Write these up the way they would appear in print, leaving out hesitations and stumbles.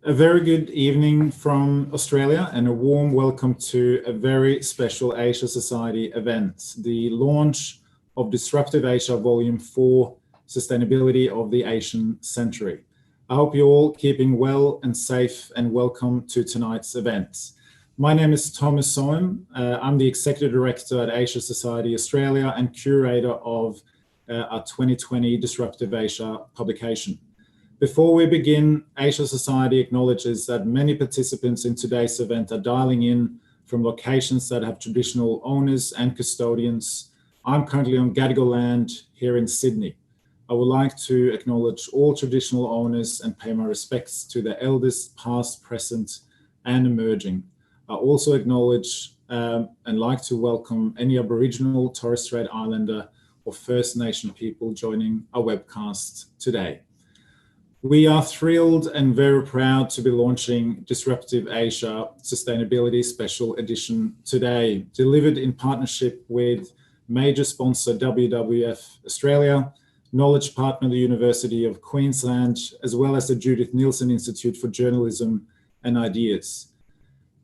A very good evening from Australia and a warm welcome to a very special Asia Society event, the launch of Disruptive Asia Volume 4, Sustainability of the Asian Century. I hope you're all keeping well and safe, and welcome to tonight's event. My name is Thomas Soem. I'm the Executive Director at Asia Society Australia and curator of our 2020 Disruptive Asia publication. Before we begin, Asia Society acknowledges that many participants in today's event are dialing in from locations that have traditional owners and custodians. I'm currently on Gadigal land here in Sydney. I would like to acknowledge all traditional owners and pay my respects to the elders past, present, and emerging. I also acknowledge and like to welcome any Aboriginal, Torres Strait Islander, or First Nation people joining our webcast today. We are thrilled and very proud to be launching Disruptive Asia Sustainability Special Edition today, delivered in partnership with major sponsor WWF Australia, knowledge partner the University of Queensland, as well as the Judith Neilson Institute for Journalism and Ideas.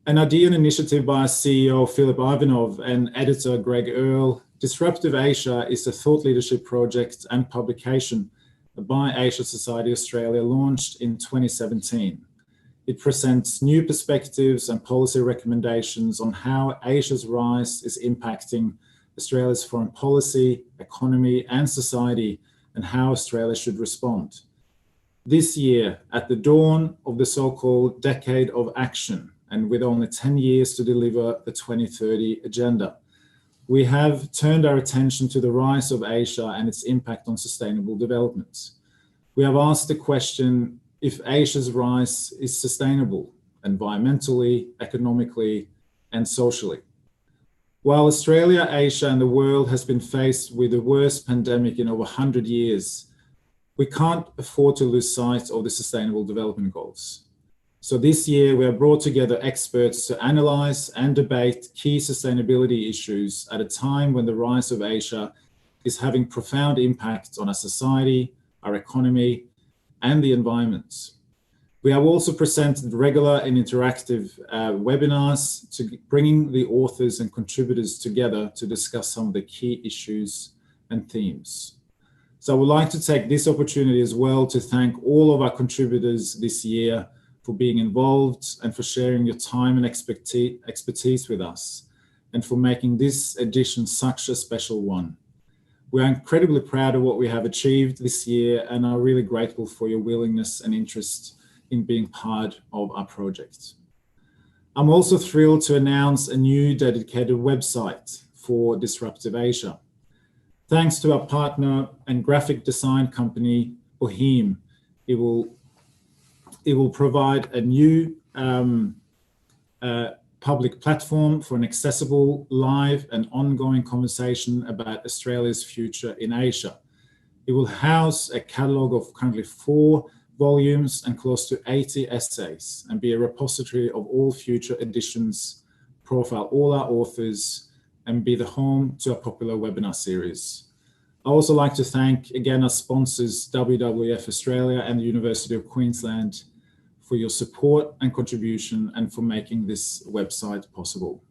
An idea and initiative by CEO Philip Ivanov and editor Greg Earle, Disruptive Asia is a thought leadership project and publication by Asia Society Australia, launched in 2017. It presents new perspectives and policy recommendations on how Asia's rise is impacting Australia's foreign policy, economy, and society, and how Australia should respond. This year, at the dawn of the so-called Decade of Action, and with only 10 years to deliver the 2030 agenda, we have turned our attention to the rise of Asia and its impact on sustainable development. We have asked the question if Asia's rise is sustainable, environmentally, economically, and socially. While Australia, Asia, and the world has been faced with the worst pandemic in over 100 years, we can't afford to lose sight of the Sustainable Development Goals. So this year, we have brought together experts to analyze and debate key sustainability issues at a time when the rise of Asia is having profound impact on our society, our economy, and the environment. We have also presented regular and interactive webinars to bringing the authors and contributors together to discuss some of the key issues and themes. So I would like to take this opportunity as well to thank all of our contributors this year for being involved and for sharing your time and expertise with us, and for making this edition such a special one. We are incredibly proud of what we have achieved this year and are really grateful for your willingness and interest in being part of our project. I'm also thrilled to announce a new dedicated website for Disruptive Asia. Thanks to our partner and graphic design company, Boheme, it will provide a new public platform for an accessible, live, and ongoing conversation about Australia's future in Asia. It will house a catalogue of currently 4 volumes and close to 80 essays, and be a repository of all future editions, profile all our authors, and be the home to a popular webinar series. I also like to thank again our sponsors, WWF Australia and the University of Queensland, for your support and contribution and for making this website possible.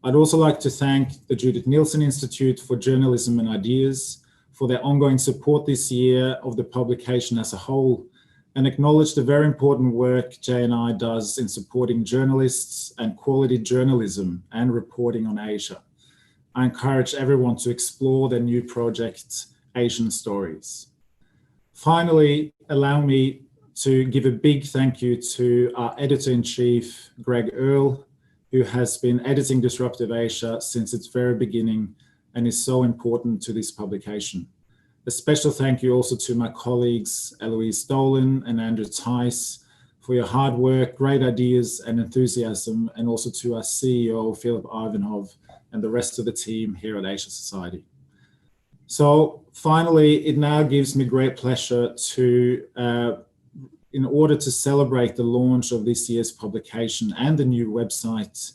I'd also like to thank the Judith Neilson Institute for Journalism and Ideas for their ongoing support this year of the publication as a whole, and acknowledge the very important work J&I does in supporting journalists and quality journalism and reporting on Asia. I encourage everyone to explore their new project, Asian Stories. Finally, allow me to give a big thank you to our editor-in-chief, Greg Earle, who has been editing Disruptive Asia since its very beginning and is so important to this publication. A special thank you also to my colleagues, Eloise Dolan and Andrew Tice, for your hard work, great ideas and enthusiasm, and also to our CEO, Philip Ivanov, and the rest of the team here at Asia Society. So finally, it now gives me great pleasure to in order to celebrate the launch of this year's publication and the new website,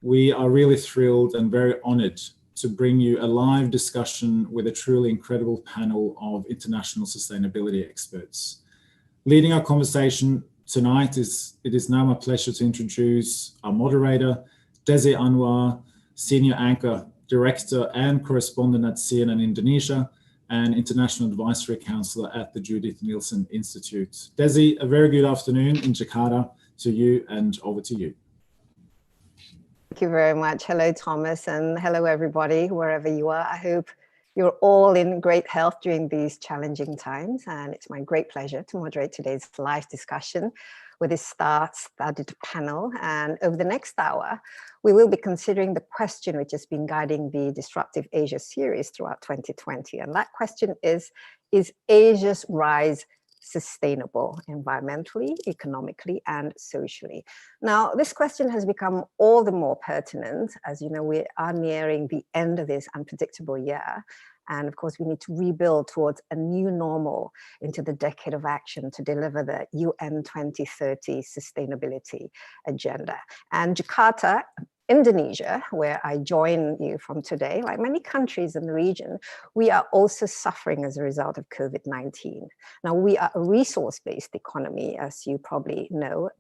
we are really thrilled and very honored to bring you a live discussion with a truly incredible panel of international sustainability experts. Leading our conversation tonight. It is now my pleasure to introduce our moderator, Desi Anwar, Senior Anchor, Director and Correspondent at CNN Indonesia, and International Advisory Counselor at the Judith Nielsen Institute. Desi, a very good afternoon in Jakarta to you, and over to you. Thank you very much. Hello, Thomas, and hello, everybody, wherever you are. I hope you're all in great health during these challenging times, and it's my great pleasure to moderate today's live discussion with this star-studded panel. And over the next hour, we will be considering the question which has been guiding the Disruptive Asia series throughout 2020. And that question is Asia's rise sustainable environmentally, economically, and socially? Now, this question has become all the more pertinent. As you know, we are nearing the end of this unpredictable year. And of course, we need to rebuild towards a new normal into the decade of action to deliver the UN 2030 sustainability agenda. And Jakarta, Indonesia, where I join you from today, like many countries in the region, we are also suffering as a result of COVID-19. Now, we are a resource-based economy, as you probably know,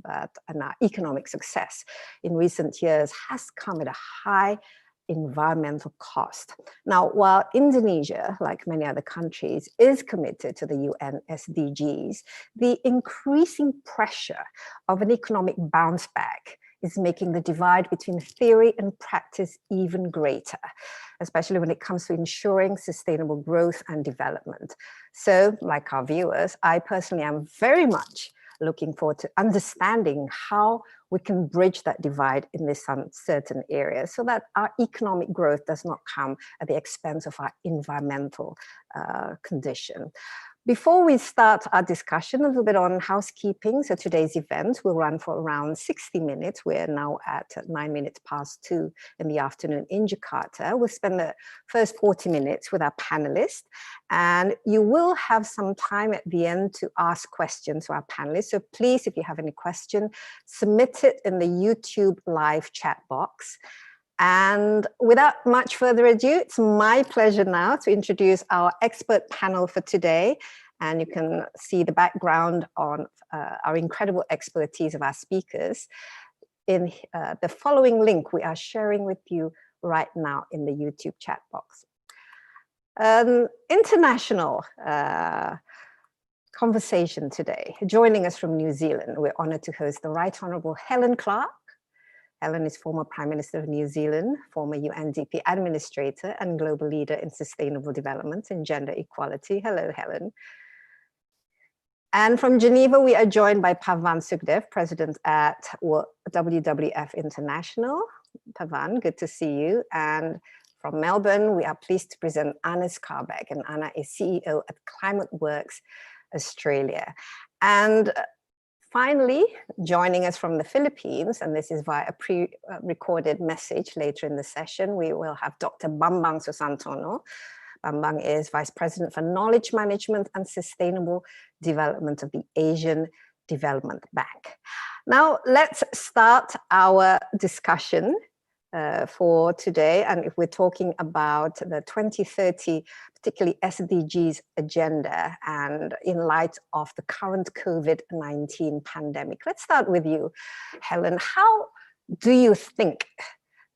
and our economic success in recent years has come at a high environmental cost. Now, while Indonesia, like many other countries, is committed to the UN SDGs, the increasing pressure of an economic bounce back is making the divide between theory and practice even greater, especially when it comes to ensuring sustainable growth and development. So, like our viewers, I personally am very much looking forward to understanding how we can bridge that divide in this uncertain area so that our economic growth does not come at the expense of our environmental condition. Before we start our discussion, a little bit on housekeeping. So today's event will run for around 60 minutes. We're now at 2:09 in the afternoon in Jakarta. We'll spend the first 40 minutes with our panelists, and you will have some time at the end to ask questions to our panelists. So please, if you have any question, submit it in the YouTube live chat box. And without much further ado, it's my pleasure now to introduce our expert panel for today. And you can see the background on our incredible expertise of our speakers in the following link we are sharing with you right now in the YouTube chat box. International conversation today. Joining us from New Zealand, we're honored to host the Right Honourable Helen Clark. Helen is former Prime Minister of New Zealand, former UNDP Administrator and Global Leader in Sustainable Development and Gender Equality. Hello, Helen. And from Geneva, we are joined by Pavan Sukhdev, President at WWF International. Pavan, good to see you. And from Melbourne, we are pleased to present Anna Skarbek, and Anna is CEO at Climate Works Australia. And finally, joining us from the Philippines, and this is via a pre-recorded message later in the session, we will have Dr. Bambang Susantono. Bambang is Vice President for Knowledge Management and Sustainable Development of the Asian Development Bank. Now, let's start our discussion for today. And if we're talking about the 2030, particularly SDGs agenda, and in light of the current COVID-19 pandemic, let's start with you, Helen. How do you think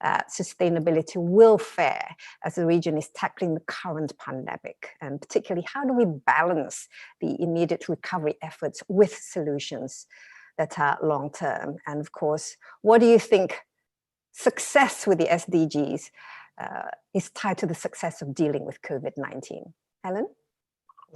sustainability will fare as the region is tackling the current pandemic? And particularly, how do we balance the immediate recovery efforts with solutions that are long-term? And of course, what do you think success with the SDGs is tied to the success of dealing with COVID-19? Helen?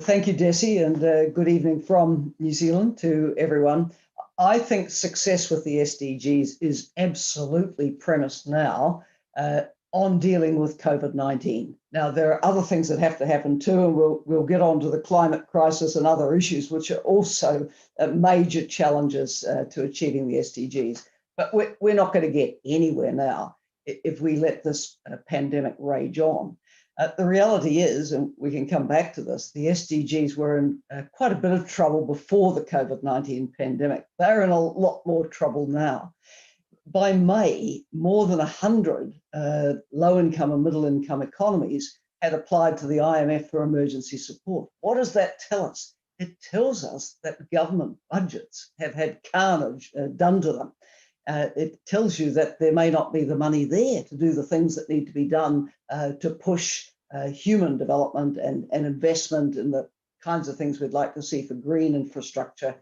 Thank you, Desi, and good evening from New Zealand to everyone. I think success with the SDGs is absolutely premised now on dealing with COVID-19. Now, there are other things that have to happen too, and we'll get on to the climate crisis and other issues, which are also major challenges to achieving the SDGs. But we're not going to get anywhere now if we let this pandemic rage on. The reality is, and we can come back to this, the SDGs were in quite a bit of trouble before the COVID-19 pandemic. They're in a lot more trouble now. By May, more than 100 low-income and middle-income economies had applied to the IMF for emergency support. What does that tell us? it tells us that government budgets have had carnage done to them. It tells you that there may not be the money there to do the things that need to be done to push human development and investment in the kinds of things we'd like to see for green infrastructure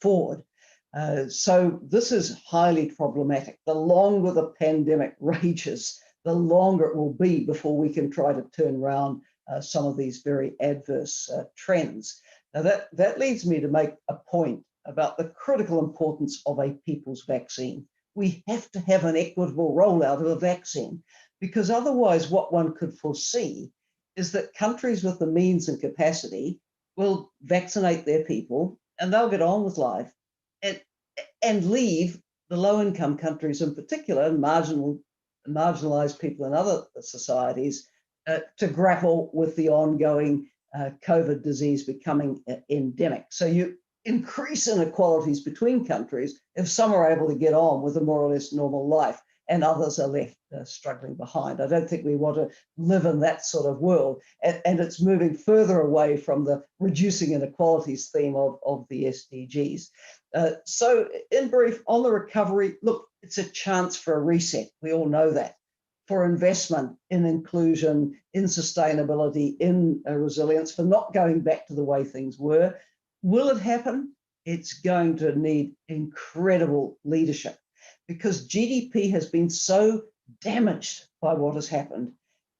forward. So this is highly problematic. The longer the pandemic rages, the longer it will be before we can try to turn around some of these very adverse trends. Now that leads me to make a point about the critical importance of a people's vaccine. We have to have an equitable rollout of a vaccine, because otherwise what one could foresee is that countries with the means and capacity will vaccinate their people and they'll get on with life and leave the low-income countries in particular, and marginalized people in other societies, to grapple with the ongoing COVID disease becoming endemic. So you increase inequalities between countries if some are able to get on with a more or less normal life and others are left struggling behind. I don't think we want to live in that sort of world, and it's moving further away from the reducing inequalities theme of the SDGs. So in brief, on the recovery, look, it's a chance for a reset. We all know that. For investment in inclusion, in sustainability, in resilience, for not going back to the way things were. Will it happen? It's going to need incredible leadership, because GDP has been so damaged by what has happened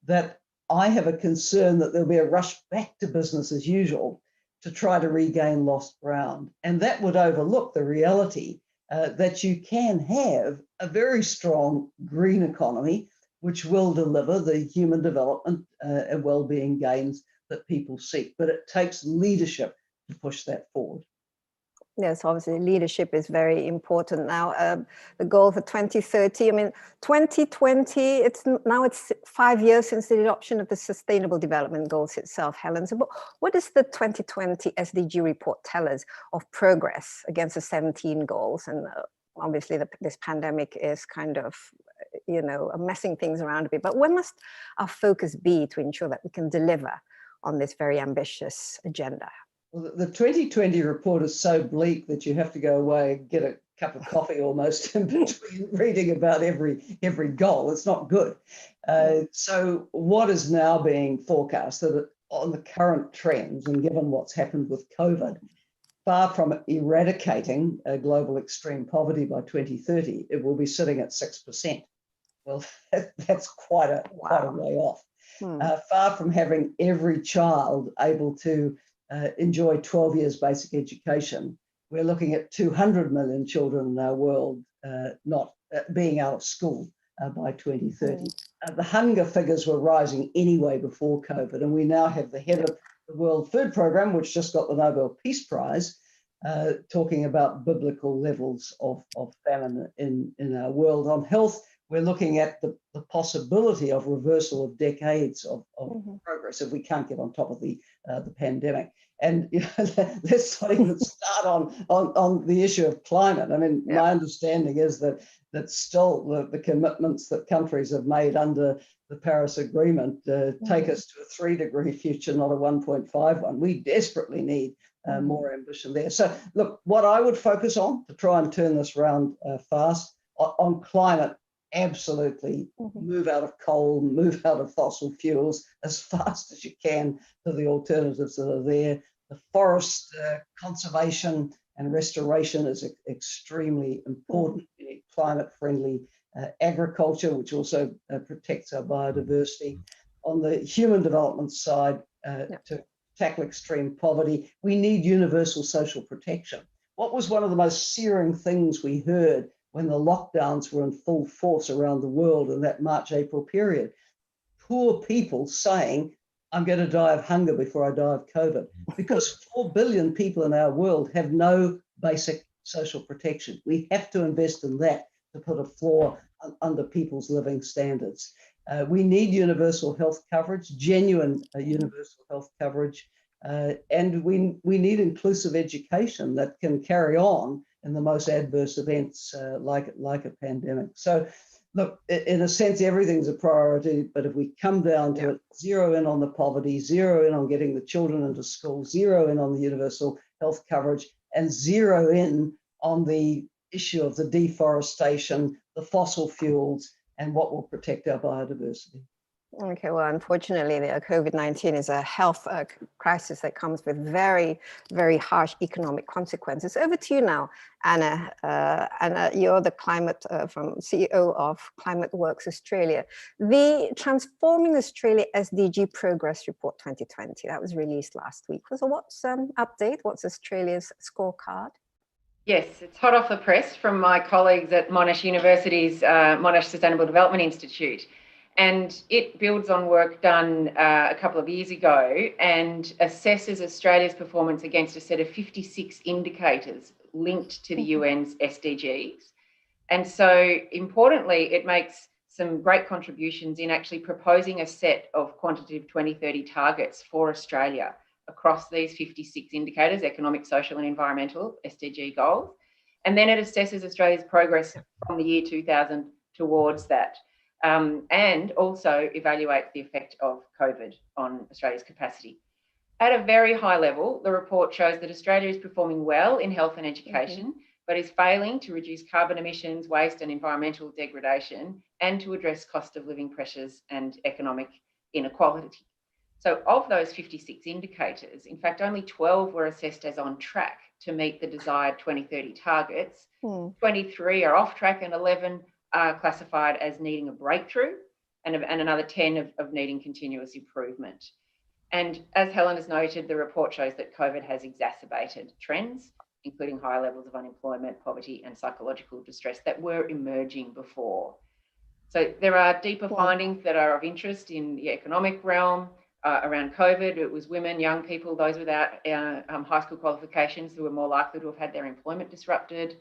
that I have a concern that there'll be a rush back to business as usual to try to regain lost ground. And that would overlook the reality that you can have a very strong green economy, which will deliver the human development and well-being gains that people seek. But it takes leadership to push that forward. Yes, obviously leadership is very important now. The goal for 2030, I mean, 2020, it's 5 years since the adoption of the Sustainable Development Goals itself, Helen. So what does the 2020 SDG report tell us of progress against the 17 goals? And obviously this pandemic is kind of, messing things around a bit, but where must our focus be to ensure that we can deliver on this very ambitious agenda? Well, the 2020 report is so bleak that you have to go away and get a cup of coffee almost in between reading about every goal. It's not good. So what is now being forecast that on the current trends, and given what's happened with COVID, far from eradicating global extreme poverty by 2030, it will be sitting at 6%. Well, that's quite a way off. Far from having every child able to enjoy 12 years basic education, we're looking at 200 million children in our world not being out of school by 2030. The hunger figures were rising anyway before COVID, and we now have the head of the World Food Programme, which just got the Nobel Peace Prize, talking about biblical levels of famine in our world. On health, we're looking at the possibility of reversal of decades of progress if we can't get on top of the pandemic. And let's not even start on the issue of climate. I mean, my understanding is that still the commitments that countries have made under the Paris Agreement take us to a 3-degree future, not a 1.5 one. We desperately need more ambition there. So look, what I would focus on to try and turn this around fast on climate, absolutely move out of coal, move out of fossil fuels as fast as you can to the alternatives that are there. The forest conservation and restoration is extremely important. You need climate-friendly agriculture, which also protects our biodiversity. On the human development side, to tackle extreme poverty, we need universal social protection. What was one of the most searing things we heard when the lockdowns were in full force around the world in that March-April period? Poor people saying, I'm going to die of hunger before I die of COVID, because 4 billion people in our world have no basic social protection. We have to invest in that to put a floor under people's living standards. We need universal health coverage, genuine universal health coverage, and we need inclusive education that can carry on in the most adverse events like a pandemic. So Look, in a sense, everything's a priority, but if we come down to it, zero in on the poverty, zero in on getting the children into school, zero in on the universal health coverage, and zero in on the issue of the deforestation, the fossil fuels, and what will protect our biodiversity. Okay, well, unfortunately, the COVID-19 is a health crisis that comes with very, very harsh economic consequences. Over to you now, Anna. Anna, you're the climate from CEO of Climate Works Australia. The Transforming Australia SDG Progress Report 2020 that was released last week. So, what's update? What's Australia's scorecard? Yes, it's hot off the press from my colleagues at Monash University's Monash Sustainable Development Institute. And it builds on work done a couple of years ago and assesses Australia's performance against a set of 56 indicators linked to the UN's SDGs. And so importantly, it makes some great contributions in actually proposing a set of quantitative 2030 targets for Australia across these 56 indicators, economic, social and environmental SDG goals. And then it assesses Australia's progress from the year 2000 towards that. And also evaluate the effect of COVID on Australia's capacity. At a very high level, the report shows that Australia is performing well in health and education, but is failing to reduce carbon emissions, waste and environmental degradation, and to address cost of living pressures and economic inequality. So of those 56 indicators, in fact, only 12 were assessed as on track to meet the desired 2030 targets. 23 are off track and 11 are classified as needing a breakthrough and another 10 of needing continuous improvement. And as Helen has noted, the report shows that COVID has exacerbated trends, including higher levels of unemployment, poverty and psychological distress that were emerging before. So there are deeper findings that are of interest in the economic realm around COVID. It was women, young people, those without high school qualifications who were more likely to have had their employment disrupted.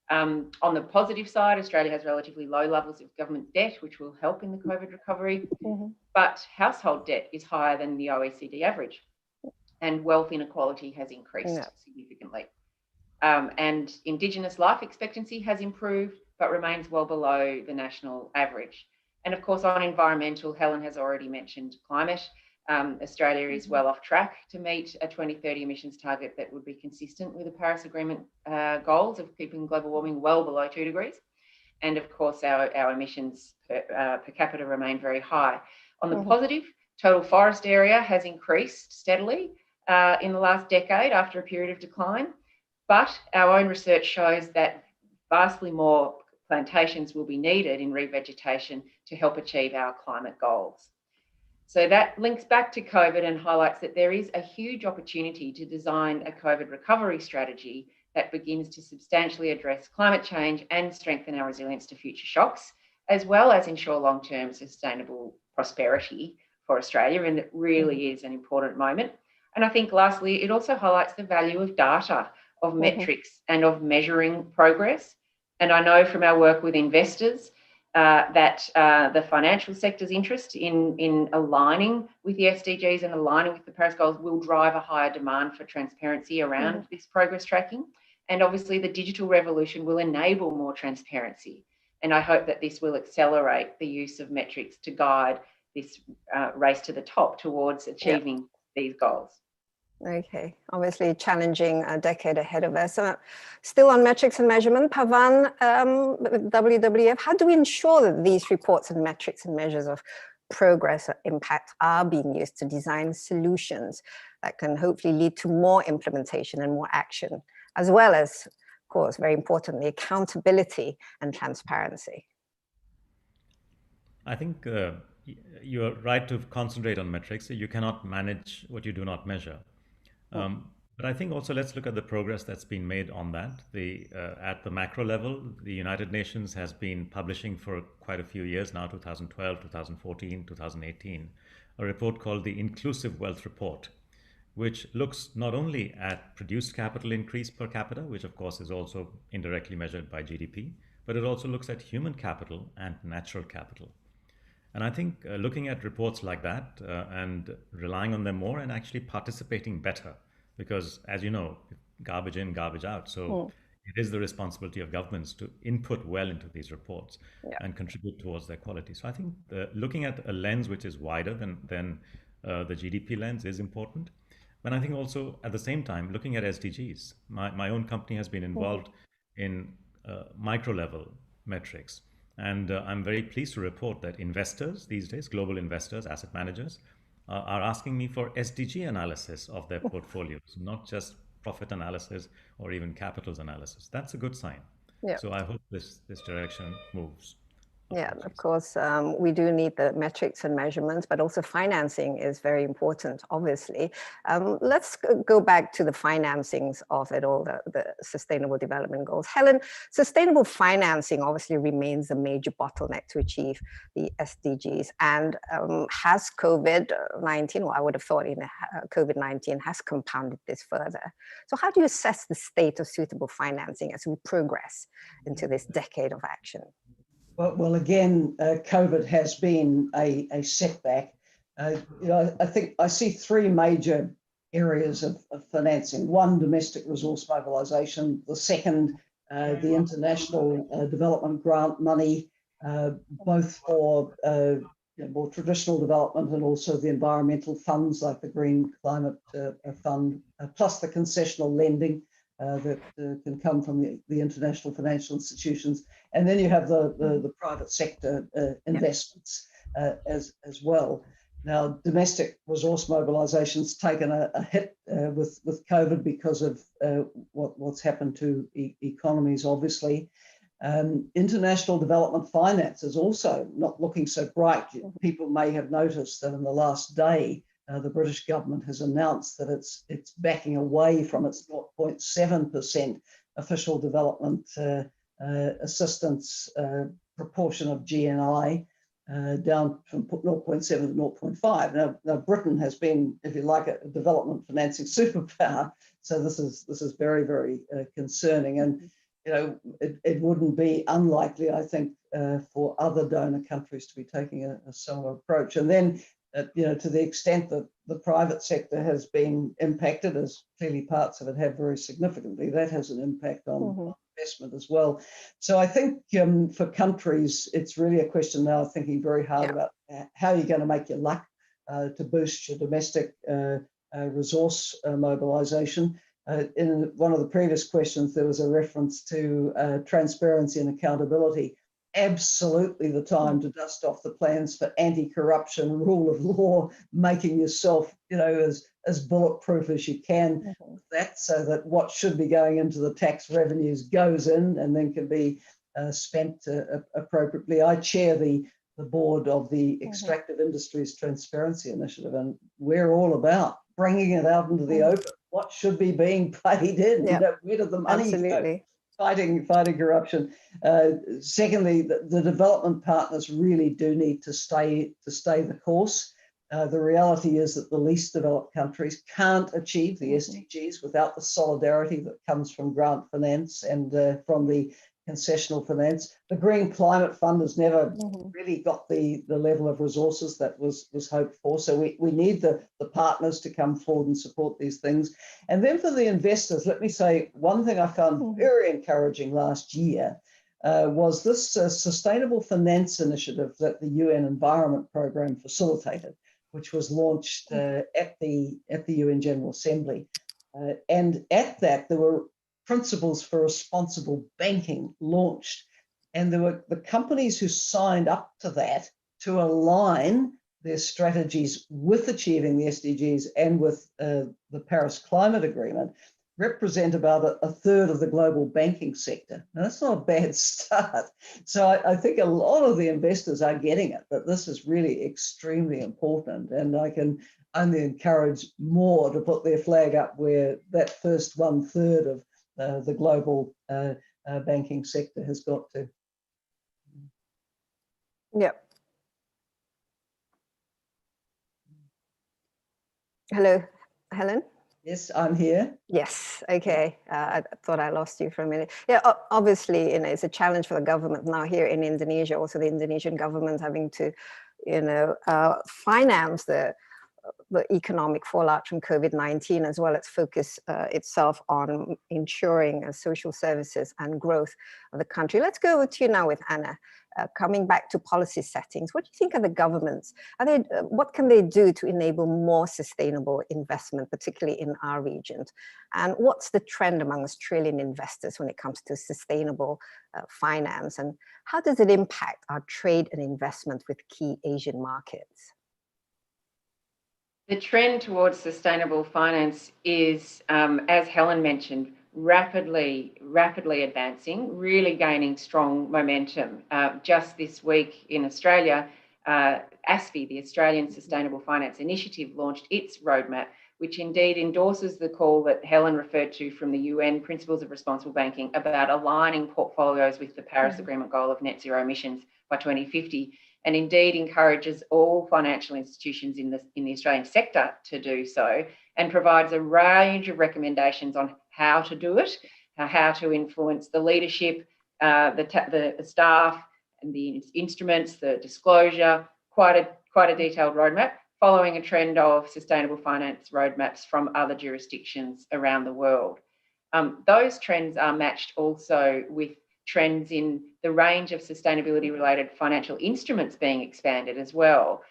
On the positive side, Australia has relatively low levels of government debt, which will help in the COVID recovery, but household debt is higher than the OECD average, and wealth inequality has increased significantly. And Indigenous life expectancy has improved, but remains well below the national average. And of course, on environmental, Helen has already mentioned climate. Australia is well off track to meet a 2030 emissions target that would be consistent with the Paris Agreement goals of keeping global warming well below 2 degrees. And of course, our emissions per capita remain very high. On the positive, total forest area has increased steadily in the last decade after a period of decline. But our own research shows that vastly more plantations will be needed in revegetation to help achieve our climate goals. So that links back to COVID and highlights that there is a huge opportunity to design a COVID recovery strategy that begins to substantially address climate change and strengthen our resilience to future shocks, as well as ensure long-term sustainable prosperity for Australia. And it really is an important moment. And I think lastly, it also highlights the value of data, of metrics and of measuring progress. And I know from our work with investors that the financial sector's interest in aligning with the SDGs and aligning with the Paris goals will drive a higher demand for transparency around this progress tracking. And obviously the digital revolution will enable more transparency. And I hope that this will accelerate the use of metrics to guide this race to the top towards achieving these goals. Okay, obviously challenging a decade ahead of us. Still on metrics and measurement, Pavan, WWF, how do we ensure that these reports and metrics and measures of progress or impact are being used to design solutions that can hopefully lead to more implementation and more action, as well as, of course, very importantly, accountability and transparency? I think you're right to concentrate on metrics. You cannot manage what you do not measure. But I think also let's look at the progress that's been made on that. At the macro level, the United Nations has been publishing for quite a few years now, 2012, 2014, 2018, a report called the Inclusive Wealth Report, which looks not only at produced capital increase per capita, which of course is also indirectly measured by GDP, but it also looks at human capital and natural capital. And I think looking at reports like that and relying on them more and actually participating better, because as you know, garbage in, garbage out. So it is the responsibility of governments to input well into these reports and contribute towards their quality. So I think looking at a lens which is wider than the GDP lens is important. But I think also at the same time, looking at SDGs, my own company has been involved in micro level metrics. And I'm very pleased to report that investors these days, global investors, asset managers, are asking me for SDG analysis of their portfolios, not just profit analysis or even capitals analysis. That's a good sign. Yeah. So I hope this direction moves. Yeah, of course, we do need the metrics and measurements, but also financing is very important, obviously. Let's go back to the financings of it all, the Sustainable Development Goals. Helen, sustainable financing obviously remains a major bottleneck to achieve the SDGs. And has COVID-19, or I would have thought COVID-19 has compounded this further. So how do you assess the state of suitable financing as we progress into this decade of action? Well, again, COVID has been a setback. I think I see three major areas of financing. One, domestic resource mobilisation. The second, the international development grant money, both for more traditional development and also the environmental funds like the Green Climate Fund, plus the concessional lending that can come from the international financial institutions. And then you have the private sector investments as well. Now, domestic resource mobilisation's taken a hit with COVID because of what's happened to economies, obviously. International development finance is also not looking so bright. People may have noticed that in the last day, the British government has announced that it's backing away from its 0.7% official development assistance proportion of GNI down from 0.7 to 0.5. Now Britain has been, if you like, a development financing superpower. So this is very, very concerning. And it wouldn't be unlikely, I think, for other donor countries to be taking a similar approach. And then to the extent that the private sector has been impacted, as clearly parts of it have very significantly, that has an impact on investment as well. So I think for countries, it's really a question now of thinking very hard about how you're going to make your luck to boost your domestic resource mobilisation. In one of the previous questions, there was a reference to transparency and accountability. Absolutely the time to dust off the plans for anti-corruption, rule of law, making yourself, as bulletproof as you can. That so that what should be going into the tax revenues goes in and then can be spent appropriately. I chair the board of the Extractive Industries Transparency Initiative, and we're all about bringing it out into the open. What should be being paid in? Where did the money go? Fighting corruption. Secondly, the development partners really do need to stay the course. The reality is that the least developed countries can't achieve the SDGs without the solidarity that comes from grant finance and from the concessional finance. The Green Climate Fund has never really got the level of resources that was hoped for. So we need the partners to come forward and support these things. And then for the investors, let me say one thing I found very encouraging last year was this sustainable finance initiative that the UN Environment Programme facilitated, which was launched at the UN General Assembly. And at that, there were principles for responsible banking launched. And there were the companies who signed up to that to align their strategies with achieving the SDGs and with the Paris Climate Agreement represent about a third of the global banking sector. Now, that's not a bad start. So I think a lot of the investors are getting it, that this is really extremely important. And I can only encourage more to put their flag up where that first 1/3 of the global banking sector has got to. Hello, Helen? Yes, I'm here. Yes, okay. I thought I lost you for a minute. Yeah, obviously, it's a challenge for the government now here in Indonesia, also the Indonesian government having to, finance the the economic fallout from COVID-19, as well as focus itself on ensuring social services and growth of the country. Let's go over to you now with Anna. Coming back to policy settings, what do you think of the governments? What can they do to enable more sustainable investment, particularly in our region? And what's the trend among Australian investors when it comes to sustainable finance? And how does it impact our trade and investment with key Asian markets? The trend towards sustainable finance is, as Helen mentioned, rapidly advancing, really gaining strong momentum. Just this week in Australia, ASFI, the Australian Sustainable Finance Initiative, launched its roadmap, which indeed endorses the call that Helen referred to from the UN Principles of Responsible Banking about aligning portfolios with the Paris Agreement goal of net zero emissions by 2050, and indeed encourages all financial institutions in the Australian sector to do so, and provides a range of recommendations on how to do it, how to influence the leadership, the staff, and the instruments, the disclosure. Quite a detailed roadmap, following a trend of sustainable finance roadmaps from other jurisdictions around the world. Those trends are matched also with trends in the range of sustainability-related financial instruments being expanded as well.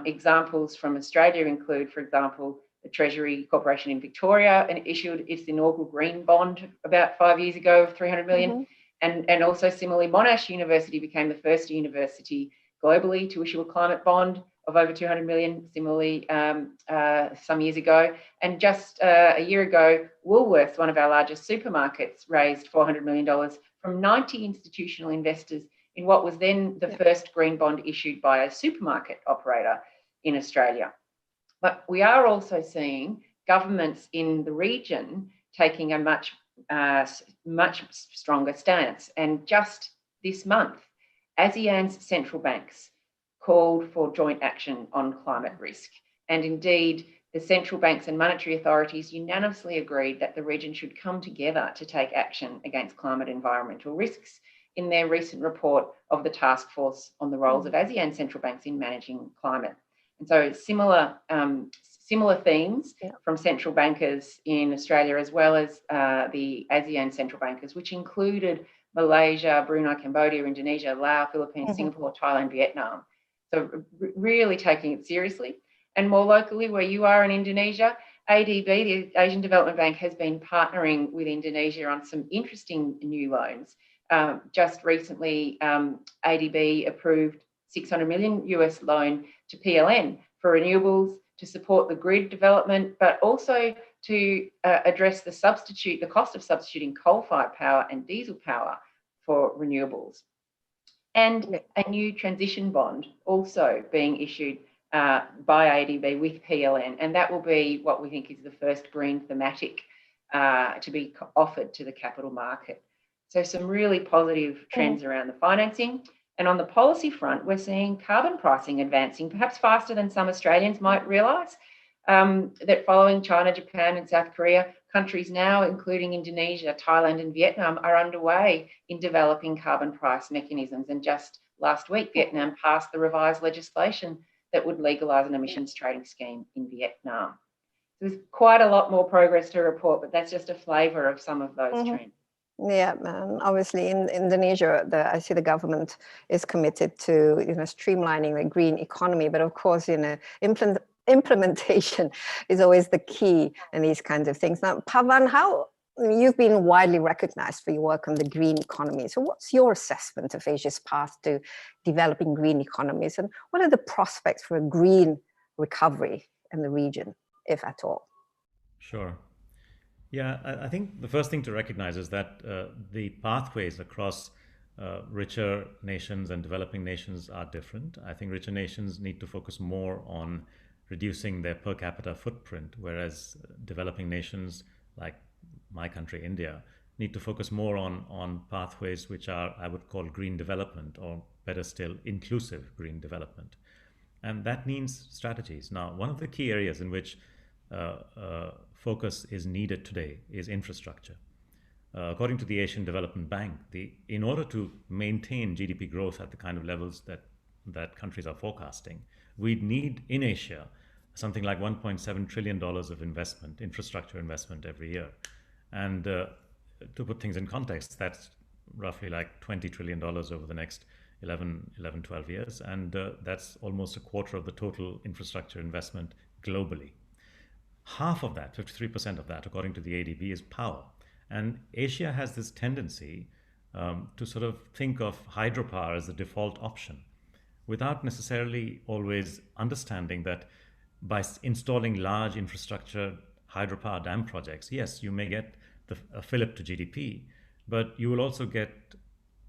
Examples from Australia include, for example, the Treasury Corporation in Victoria and issued its inaugural green bond about 5 years ago of 300 million. And also similarly, Monash University became the first university globally to issue a climate bond of over 200 million, similarly some years ago. And just a year ago, Woolworths, one of our largest supermarkets, raised $400 million from 90 institutional investors in what was then the first green bond issued by a supermarket operator in Australia. But we are also seeing governments in the region taking a much stronger stance. And just this month, ASEAN's central banks called for joint action on climate risk. And indeed, the central banks and monetary authorities unanimously agreed that the region should come together to take action against climate environmental risks in their recent report of the task force on the roles of ASEAN central banks in managing climate. And so similar themes from central bankers in Australia, as well as the ASEAN central bankers, which included Malaysia, Brunei, Cambodia, Indonesia, Laos, Philippines, Singapore, Thailand, Vietnam. So really taking it seriously. And more locally, where you are in Indonesia, ADB, the Asian Development Bank, has been partnering with Indonesia on some interesting new loans. Just recently, ADB approved $600 million US loan to PLN for renewables to support the grid development, but also to address the cost of substituting coal-fired power and diesel power for renewables. And a new transition bond also being issued by ADB with PLN, and that will be what we think is the first green thematic to be offered to the capital market. So some really positive trends around the financing. And on the policy front, we're seeing carbon pricing advancing, perhaps faster than some Australians might realise, that following China, Japan and South Korea, countries now, including Indonesia, Thailand and Vietnam, are underway in developing carbon price mechanisms. And just last week, Vietnam passed the revised legislation that would legalise an emissions trading scheme in Vietnam. So there's quite a lot more progress to report, but that's just a flavour of some of those trends. Yeah, obviously in Indonesia, I see the government is committed to streamlining the green economy, but of course, implementation is always the key in these kinds of things. Now, Pavan, you've been widely recognized for your work on the green economy. So what's your assessment of Asia's path to developing green economies, and what are the prospects for a green recovery in the region, if at all? Sure. Yeah, I think the first thing to recognize is that the pathways across richer nations and developing nations are different. I think richer nations need to focus more on reducing their per capita footprint, whereas developing nations like my country, India, need to focus more on pathways which are, I would call, green development, or better still, inclusive green development. And that means strategies. Now, one of the key areas in which focus is needed today is infrastructure. According to the Asian Development Bank, in order to maintain GDP growth at the kind of levels that countries are forecasting, we need in Asia something like $1.7 trillion of investment, infrastructure investment every year. And to put things in context, that's roughly like $20 trillion over the next 12 years. And that's almost a quarter of the total infrastructure investment globally. Half of that, 53% of that, according to the ADB, is power. And Asia has this tendency to sort of think of hydropower as the default option, without necessarily always understanding that by installing large infrastructure hydropower dam projects, yes, you may get a fillip to GDP, but you will also get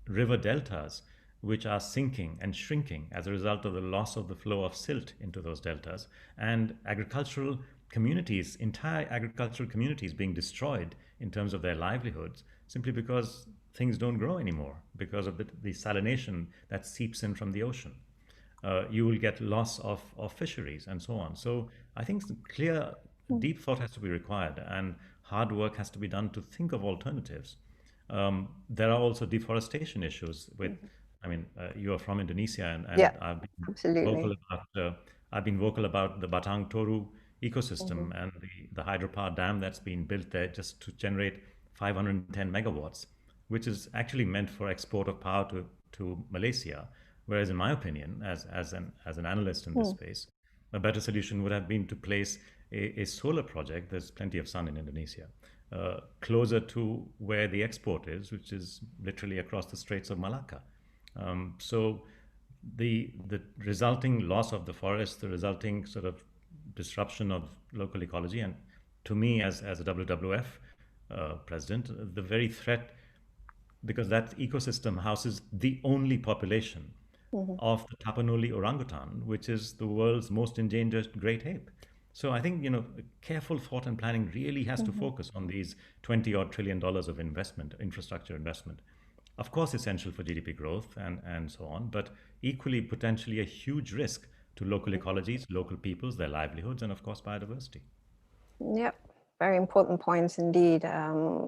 river deltas which are sinking and shrinking as a result of the loss of the flow of silt into those deltas, and agricultural communities, entire agricultural communities being destroyed in terms of their livelihoods simply because things don't grow anymore because of the salination that seeps in from the ocean. You will get loss of fisheries and so on. So I think clear, deep thought has to be required, and hard work has to be done to think of alternatives. There are also deforestation issues with, I mean, you are from Indonesia, and Yeah, I've been absolutely. vocal about the Batang Toru ecosystem and the hydropower dam that's been built there just to generate 510 megawatts, which is actually meant for export of power to Malaysia. Whereas in my opinion, as an analyst in this space, a better solution would have been to place a solar project, there's plenty of sun in Indonesia, closer to where the export is, which is literally across the Straits of Malacca. So the resulting loss of the forest, the resulting sort of disruption of local ecology, and to me as a WWF president, the very threat, because that ecosystem houses the only population of the Tapanuli orangutan, which is the world's most endangered great ape. So I think, careful thought and planning really has to focus on these $20-odd trillion of investment, infrastructure investment. Of course, essential for GDP growth and so on, but equally potentially a huge risk to local ecologies, local peoples, their livelihoods, and of course, biodiversity. Yep. Very important points indeed.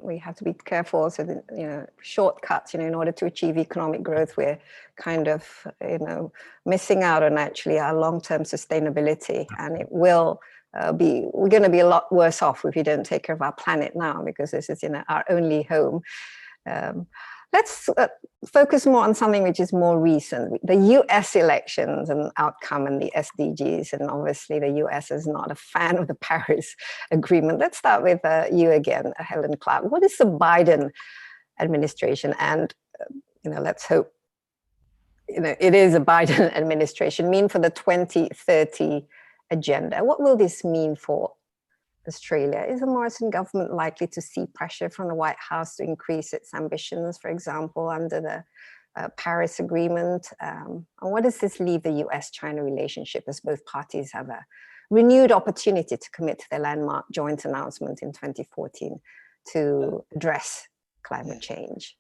We have to be careful. So that, shortcuts, in order to achieve economic growth, we're kind of, missing out on actually our long-term sustainability. And it will we're going to be a lot worse off if we don't take care of our planet now, because this is, our only home. Let's focus more on something which is more recent, the US elections and outcome and the SDGs. And obviously the US is not a fan of the Paris Agreement. Let's start with you again, Helen Clark. What is the Biden administration? And, let's hope, it is a Biden administration, mean for the 2030 agenda? What will this mean for Australia? Is the Morrison government likely to see pressure from the White House to increase its ambitions, for example, under the Paris Agreement? And what does this leave the US-China relationship, as both parties have a renewed opportunity to commit to their landmark joint announcement in 2014 to address climate change?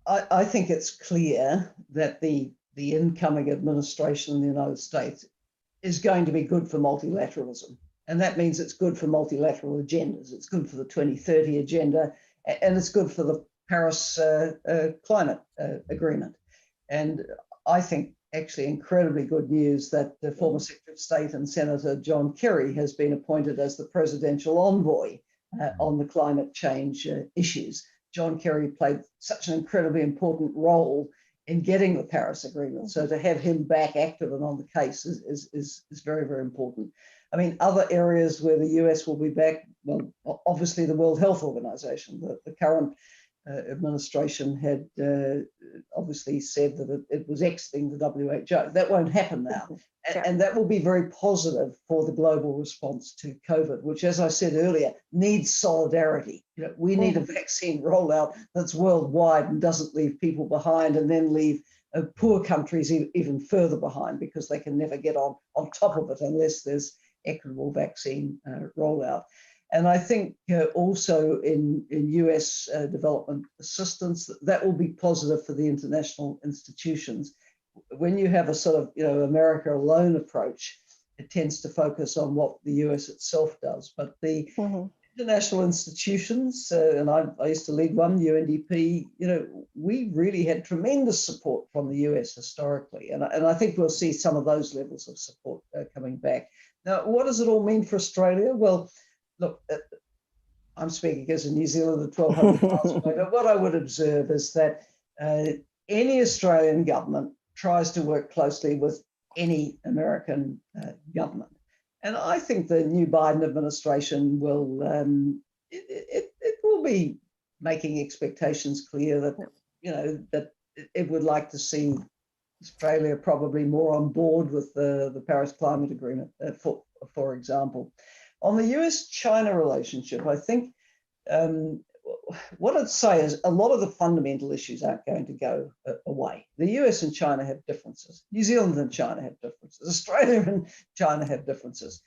I think it's clear that the incoming administration in the United States is going to be good for multilateralism. And that means it's good for multilateral agendas. It's good for the 2030 agenda, and it's good for the Paris climate agreement. And I think actually incredibly good news that the former Secretary of State and Senator John Kerry has been appointed as the presidential envoy on the climate change issues. John Kerry played such an incredibly important role in getting the Paris Agreement. So to have him back active and on the case is very, very important. I mean, other areas where the US will be back, well, obviously the World Health Organization. The current administration had obviously said that it was exiting the WHO. That won't happen now. And that will be very positive for the global response to COVID, which, as I said earlier, needs solidarity. We need a vaccine rollout that's worldwide and doesn't leave people behind and then leave poor countries even further behind, because they can never get on top of it unless there's equitable vaccine rollout. And I think also in US development assistance, that will be positive for the international institutions. When you have a sort of, America alone approach, it tends to focus on what the US itself does. But the international institutions, and I used to lead one, UNDP, we really had tremendous support from the US historically. And I think we'll see some of those levels of support coming back. Now, what does it all mean for Australia? Well, look, I'm speaking as a New Zealander 1,200 miles away, but what I would observe is that any Australian government tries to work closely with any American government. And I think the new Biden administration will, it will be making expectations clear that, that it would like to see Australia probably more on board with the Paris Climate Agreement, for example. On the US-China relationship, I think what I'd say is a lot of the fundamental issues aren't going to go away. The US and China have differences. New Zealand and China have differences. Australia and China have differences.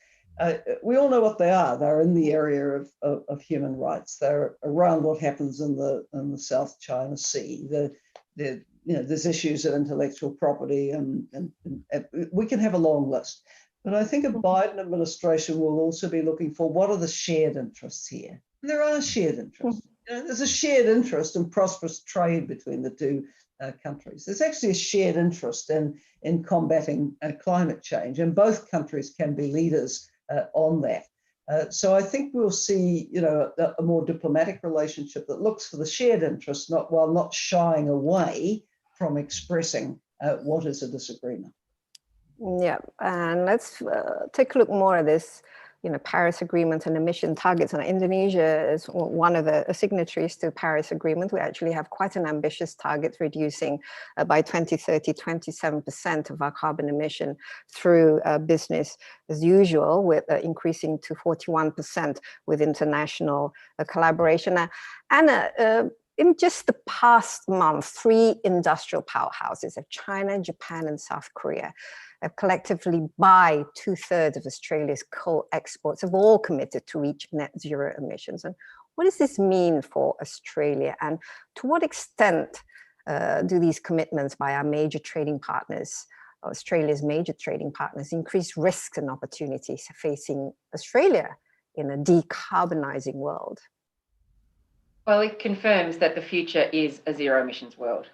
We all know what they are. They're in the area of human rights. They're around what happens in the South China Sea. There's issues of intellectual property, and we can have a long list. But I think a Biden administration will also be looking for what are the shared interests here. And there are shared interests. There's a shared interest in prosperous trade between the two countries. There's actually a shared interest in combating climate change, and both countries can be leaders on that. So I think we'll see, a more diplomatic relationship that looks for the shared interest, while not shying away from expressing what is a disagreement. Yeah, and let's take a look more at this, Paris Agreement and emission targets. And Indonesia is one of the signatories to Paris Agreement. We actually have quite an ambitious target, reducing by 2030, 27% of our carbon emission through business as usual, with increasing to 41% with international collaboration. In just the past month, 3 industrial powerhouses of China, Japan, and South Korea have collectively buy 2/3 of Australia's coal exports, have all committed to reach net zero emissions. And what does this mean for Australia? And to what extent do these commitments by our major trading partners, Australia's major trading partners, increase risks and opportunities facing Australia in a decarbonizing world? Well, it confirms that the future is a zero emissions world.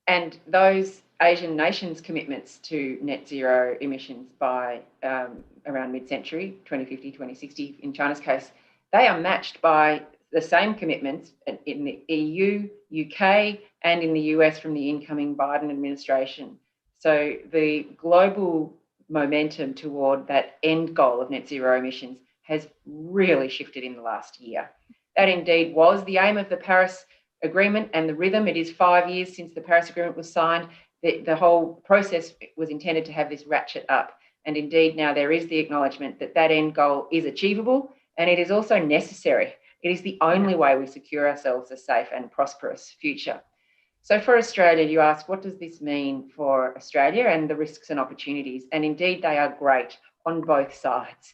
And those Asian nations' commitments to net zero emissions by around mid-century, 2050, 2060, in China's case, they are matched by the same commitments in the EU, UK, and in the US from the incoming Biden administration. So the global momentum toward that end goal of net zero emissions has really shifted in the last year. That indeed was the aim of the Paris Agreement and the rhythm. It is 5 years since the Paris Agreement was signed. The whole process was intended to have this ratchet up. And indeed, now there is the acknowledgement that that end goal is achievable, and it is also necessary. It is the only way we secure ourselves a safe and prosperous future. So for Australia, you ask, what does this mean for Australia and the risks and opportunities? And indeed, they are great on both sides.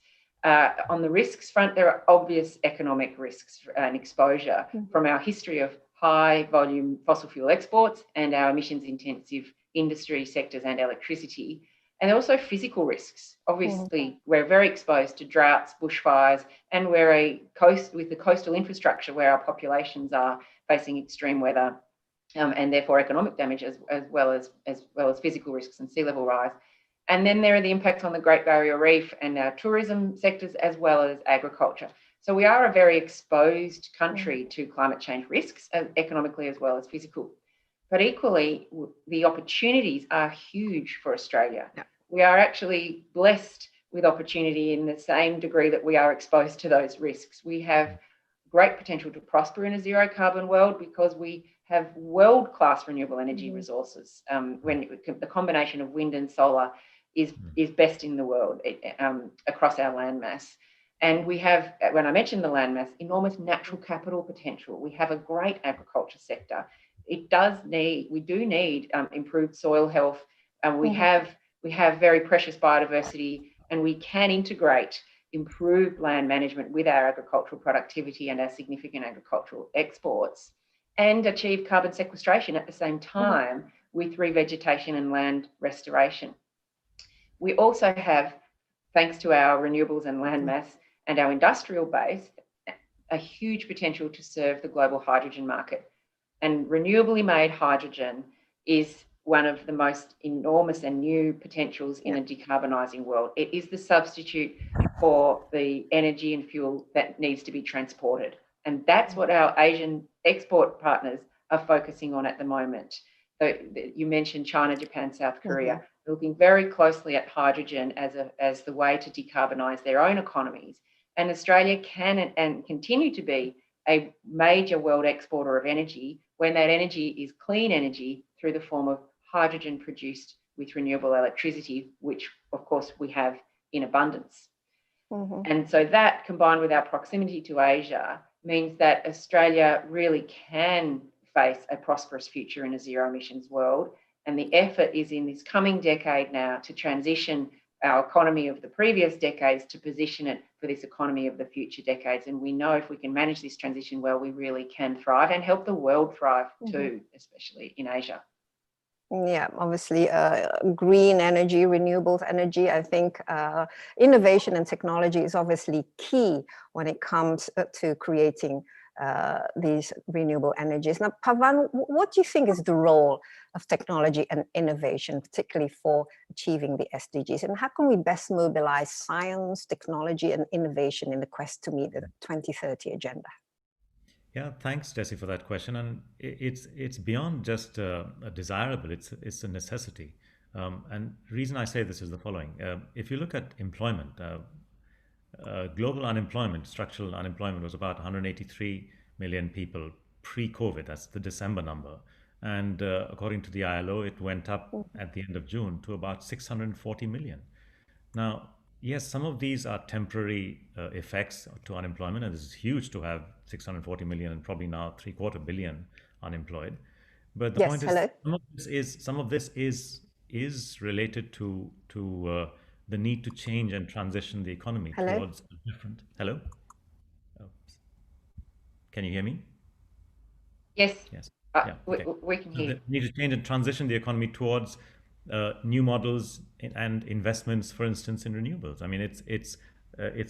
On the risks front, there are obvious economic risks and exposure from our history of high volume fossil fuel exports and our emissions intensive industry sectors and electricity. And also physical risks. Obviously, we're very exposed to droughts, bushfires, and we're with the coastal infrastructure where our populations are facing extreme weather and therefore economic damage as well as physical risks and sea level rise. And then there are the impacts on the Great Barrier Reef and our tourism sectors as well as agriculture. So we are a very exposed country to climate change risks, economically as well as physical. But equally, the opportunities are huge for Australia. Yeah. We are actually blessed with opportunity in the same degree that we are exposed to those risks. We have great potential to prosper in a zero carbon world because we have world-class renewable energy resources. When the combination of wind and solar is best in the world across our landmass. And we have, when I mentioned the landmass, enormous natural capital potential. We have a great agriculture sector. We do need improved soil health, and we have very precious biodiversity, and we can integrate improved land management with our agricultural productivity and our significant agricultural exports, and achieve carbon sequestration at the same time with revegetation and land restoration. We also have, thanks to our renewables and land mass and our industrial base, a huge potential to serve the global hydrogen market. And renewably made hydrogen is one of the most enormous and new potentials in a decarbonising world. It is the substitute for the energy and fuel that needs to be transported. And that's what our Asian export partners are focusing on at the moment. So you mentioned China, Japan, South Korea. They're looking very closely at hydrogen as the way to decarbonise their own economies. And Australia can and continue to be a major world exporter of energy when that energy is clean energy through the form of hydrogen produced with renewable electricity, which of course we have in abundance. And so that, combined with our proximity to Asia, means that Australia really can face a prosperous future in a zero emissions world. And the effort is in this coming decade now to transition our economy of the previous decades to position it for this economy of the future decades. And we know if we can manage this transition well, we really can thrive and help the world thrive too, especially in Asia. Yeah, obviously, green energy, renewables energy. I think innovation and technology is obviously key when it comes to creating these renewable energies. Now, Pavan, what do you think is the role of technology and innovation, particularly for achieving the SDGs? And how can we best mobilize science, technology, and innovation in the quest to meet the 2030 agenda? Yeah, thanks, Jessie, for that question. And it's beyond just desirable; it's a necessity. And the reason I say this is the following: if you look at employment, global unemployment, structural unemployment, was about 183 million people pre-COVID. That's the December number. And according to the ILO, it went up at the end of June to about 640 million. Now, yes, some of these are temporary effects to unemployment, and this is huge to have 640 million and probably now 750 million unemployed. But the point is, some of this is related to the need to change and transition the economy towards a different. Hello. Can you hear me? Yes. Yes. We can hear. So need to change and transition the economy towards new models and investments, for instance, in renewables. I mean, it's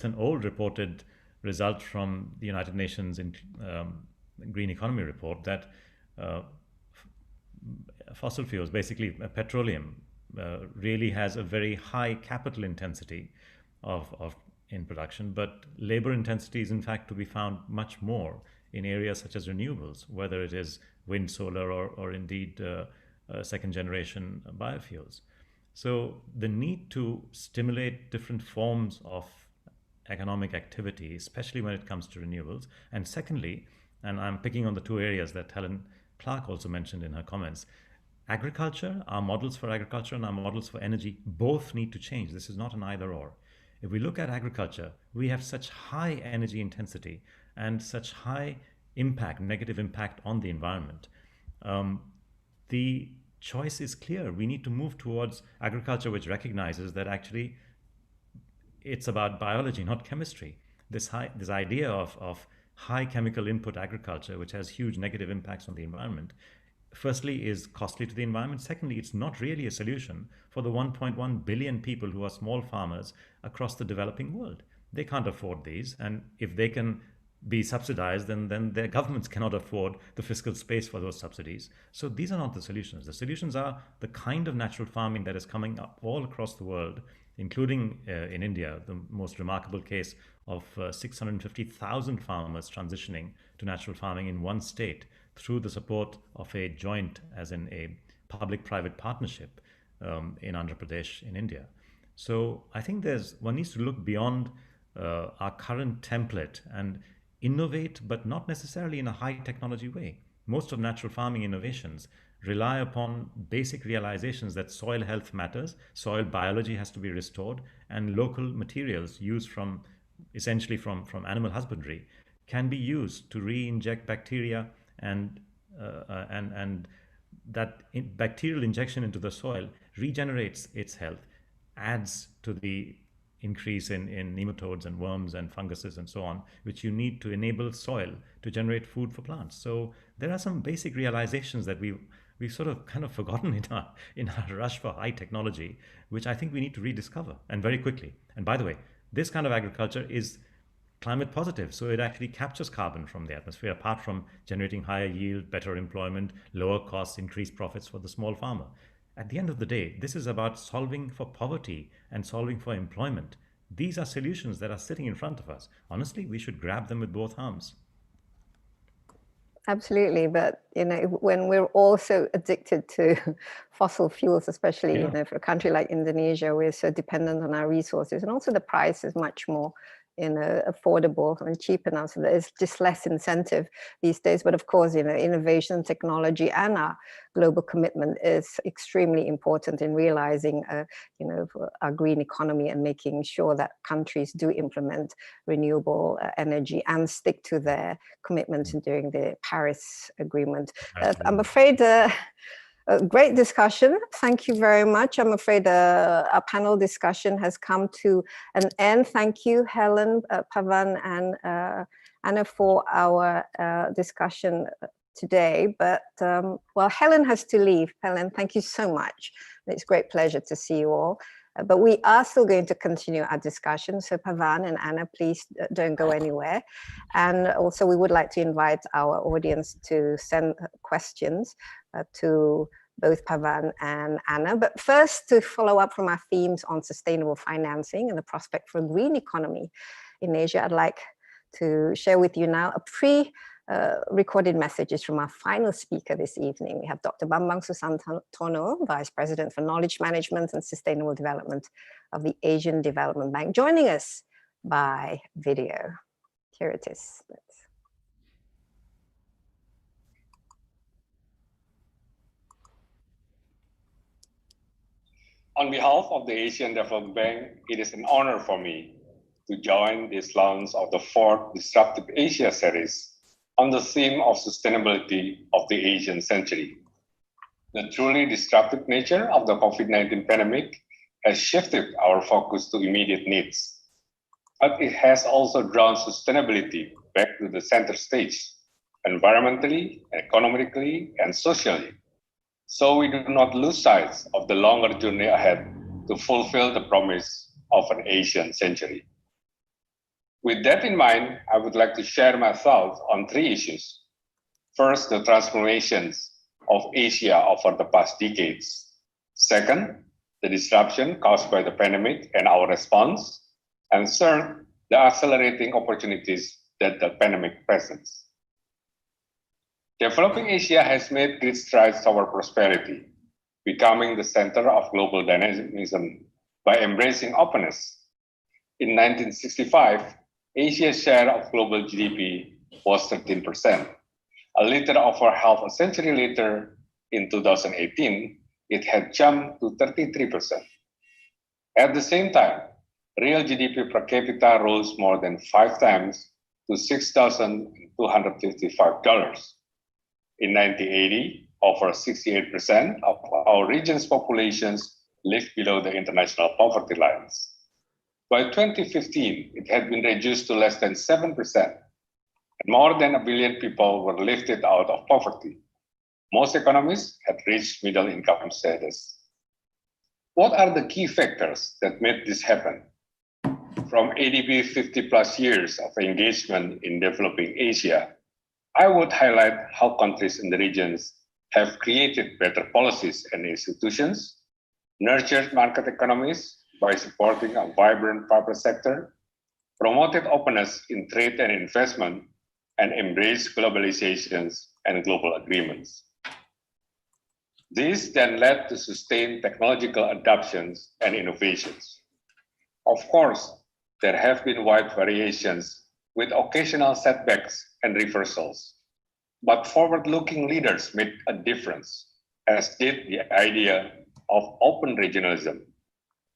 an old reported result from the United Nations Green Economy report that fossil fuels, basically petroleum, really has a very high capital intensity in production, but labor intensity is in fact to be found much more in areas such as renewables, whether it is wind, solar, or indeed second generation biofuels. So the need to stimulate different forms of economic activity, especially when it comes to renewables. And secondly, and I'm picking on the two areas that Helen Clark also mentioned in her comments, agriculture, our models for agriculture and our models for energy both need to change. This is not an either or. If we look at agriculture, we have such high energy intensity and such high impact, negative impact on the environment. The choice is clear. We need to move towards agriculture which recognizes that actually it's about biology, not chemistry. This idea of high chemical input agriculture, which has huge negative impacts on the environment, firstly is costly to the environment. Secondly, it's not really a solution for the 1.1 billion people who are small farmers across the developing world. They can't afford these. And if they can be subsidized, then their governments cannot afford the fiscal space for those subsidies. So these are not the solutions. The solutions are the kind of natural farming that is coming up all across the world, including in India, the most remarkable case of 650,000 farmers transitioning to natural farming in one state through the support of a joint, as in a public-private partnership in Andhra Pradesh in India. So I think one needs to look beyond our current template and innovate, but not necessarily in a high technology way. Most of natural farming innovations rely upon basic realizations that soil health matters, soil biology has to be restored, and local materials used essentially from animal husbandry can be used to re-inject bacteria, and that bacterial injection into the soil regenerates its health, adds to the increase in nematodes and worms and funguses and so on, which you need to enable soil to generate food for plants. So there are some basic realizations that we've sort of kind of forgotten in our rush for high technology, which I think we need to rediscover, and very quickly. And by the way, this kind of agriculture is climate positive. So it actually captures carbon from the atmosphere, apart from generating higher yield, better employment, lower costs, increased profits for the small farmer. At the end of the day, this is about solving for poverty and solving for employment. These are solutions that are sitting in front of us. Honestly, we should grab them with both arms. Absolutely, but when we're all so addicted to fossil fuels, especially for a country like Indonesia, we're so dependent on our resources, and also the price is much more affordable and cheap enough, so there's just less incentive these days. But of course, innovation, technology, and our global commitment is extremely important in realizing our green economy and making sure that countries do implement renewable energy and stick to their commitments during the Paris Agreement. I'm afraid a great discussion. Thank you very much. I'm afraid our panel discussion has come to an end. Thank you, Helen, Pavan, and Anna for our discussion today. But, well, Helen has to leave. Helen, thank you so much. It's a great pleasure to see you all. But we are still going to continue our discussion. So Pavan and Anna, please don't go anywhere. And also we would like to invite our audience to send questions to both Pavan and Anna. But first, to follow up from our themes on sustainable financing and the prospect for a green economy in Asia, I'd like to share with you now a recorded messages from our final speaker this evening. We have Dr. Bambang Susantono, Vice President for Knowledge Management and Sustainable Development of the Asian Development Bank, joining us by video. Here it is. On behalf of the Asian Development Bank, it is an honor for me to join this launch of the 4th Disruptive Asia series on the theme of sustainability of the Asian century. The truly disruptive nature of the COVID-19 pandemic has shifted our focus to immediate needs, but it has also drawn sustainability back to the center stage, environmentally, economically, and socially. So we do not lose sight of the longer journey ahead to fulfill the promise of an Asian century. With that in mind, I would like to share my thoughts on 3 issues. First, the transformations of Asia over the past decades. Second, the disruption caused by the pandemic and our response. And third, the accelerating opportunities that the pandemic presents. Developing Asia has made great strides toward prosperity, becoming the center of global dynamism by embracing openness. In 1965, Asia's share of global GDP was 13%. A little over half a century later, in 2018, it had jumped to 33%. At the same time, real GDP per capita rose more than 5 times to $6,255. In 1980, over 68% of our region's populations lived below the international poverty lines. By 2015, it had been reduced to less than 7%, and more than 1 billion people were lifted out of poverty. Most economies had reached middle income status. What are the key factors that made this happen? From ADB 50+ years of engagement in developing Asia, I would highlight how countries in the regions have created better policies and institutions, nurtured market economies by supporting a vibrant private sector, promoted openness in trade and investment, and embraced globalizations and global agreements. This then led to sustained technological adoptions and innovations. Of course, there have been wide variations with occasional setbacks and reversals. But forward-looking leaders made a difference, as did the idea of open regionalism,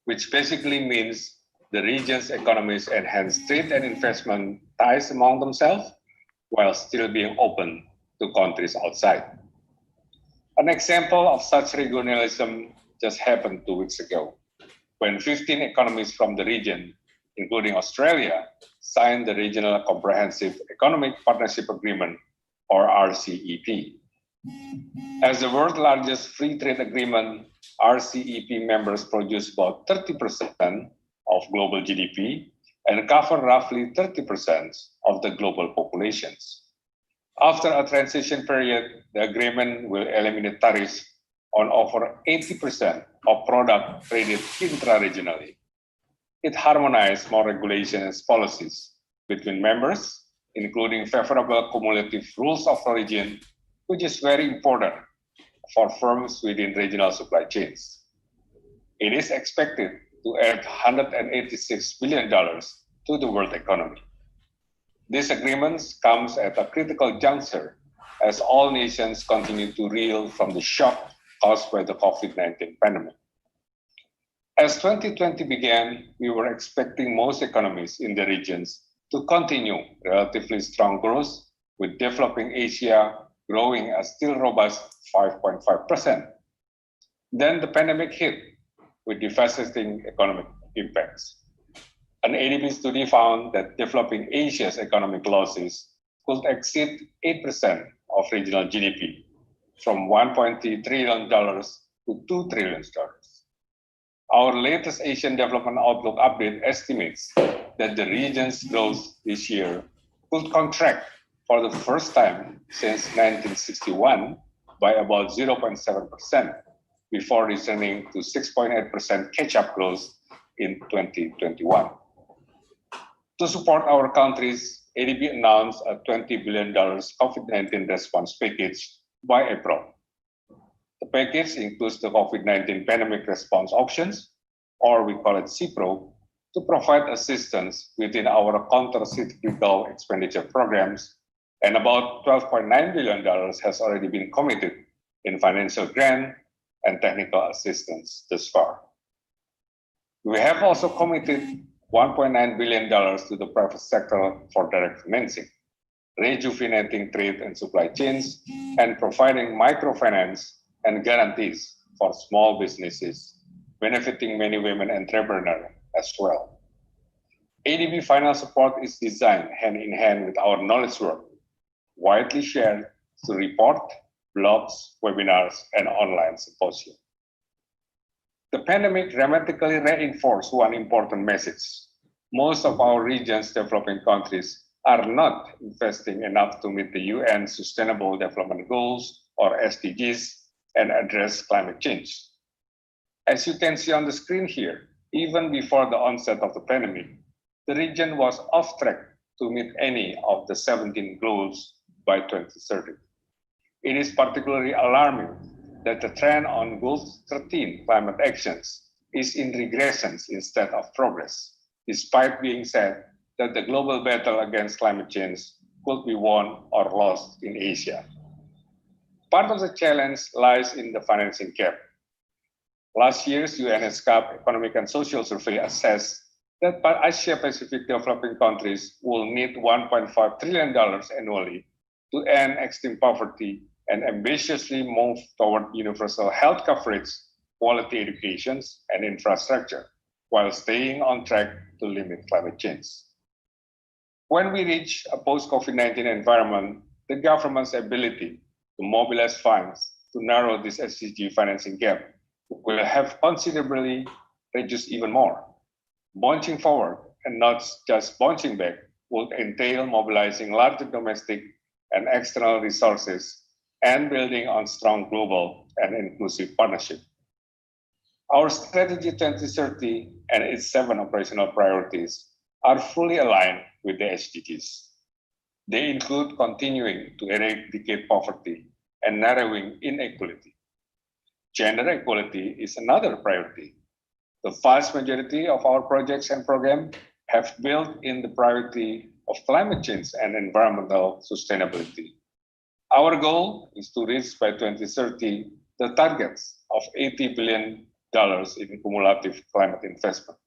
which basically means the region's economies enhance trade and investment ties among themselves while still being open to countries outside. An example of such regionalism just happened 2 weeks ago, when 15 economies from the region, including Australia, signed the Regional Comprehensive Economic Partnership Agreement, or RCEP. As the world's largest free trade agreement, RCEP members produce about 30% of global GDP and cover roughly 30% of the global populations. After a transition period, the agreement will eliminate tariffs on over 80% of product traded intra-regionally. It harmonized more regulations policies between members, including favorable cumulative rules of origin, which is very important for firms within regional supply chains. It is expected to add $186 billion to the world economy. This agreement comes at a critical juncture as all nations continue to reel from the shock caused by the COVID-19 pandemic. As 2020 began, we were expecting most economies in the regions to continue relatively strong growth, with developing Asia growing at still robust 5.5%. Then the pandemic hit with devastating economic impacts. An ADB study found that developing Asia's economic losses could exceed 8% of regional GDP, from $1.3 trillion to $2 trillion. Our latest Asian Development Outlook update estimates that the region's growth this year could contract for the first time since 1961 by about 0.7%, before returning to 6.8% catch-up growth in 2021. To support our countries, ADB announced a $20 billion COVID-19 response package by April. The package includes the COVID-19 pandemic response options, or we call it CPRO, to provide assistance within our counter-cyclical expenditure programs, and about $12.9 billion has already been committed in financial grant and technical assistance thus far. We have also committed $1.9 billion to the private sector for direct financing, rejuvenating trade and supply chains, and providing microfinance and guarantees for small businesses, benefiting many women entrepreneurs as well. ADB finance support is designed hand-in-hand with our knowledge work, widely shared through report, blogs, webinars, and online symposium. The pandemic dramatically reinforced one important message. Most of our region's developing countries are not investing enough to meet the UN Sustainable Development Goals, or SDGs, and address climate change. As you can see on the screen here, even before the onset of the pandemic, the region was off track to meet any of the 17 goals by 2030. It is particularly alarming that the trend on Goal 13 climate actions is in regressions instead of progress, despite being said that the global battle against climate change could be won or lost in Asia. Part of the challenge lies in the financing gap. Last year's UNESCAP Economic and Social Survey assessed that Asia-Pacific developing countries will need $1.5 trillion annually to end extreme poverty and ambitiously move toward universal health coverage, quality education, and infrastructure, while staying on track to limit climate change. When we reach a post-COVID-19 environment, the government's ability to mobilize funds to narrow this SDG financing gap will have considerably reduced even more. Bouncing forward and not just bouncing back would entail mobilizing larger domestic and external resources and building on strong global and inclusive partnership. Our Strategy 2030 and its 7 operational priorities are fully aligned with the SDGs. They include continuing to eradicate poverty and narrowing inequality. Gender equality is another priority. The vast majority of our projects and programs have built in the priority of climate change and environmental sustainability. Our goal is to reach by 2030 the targets of $80 billion in cumulative climate investment.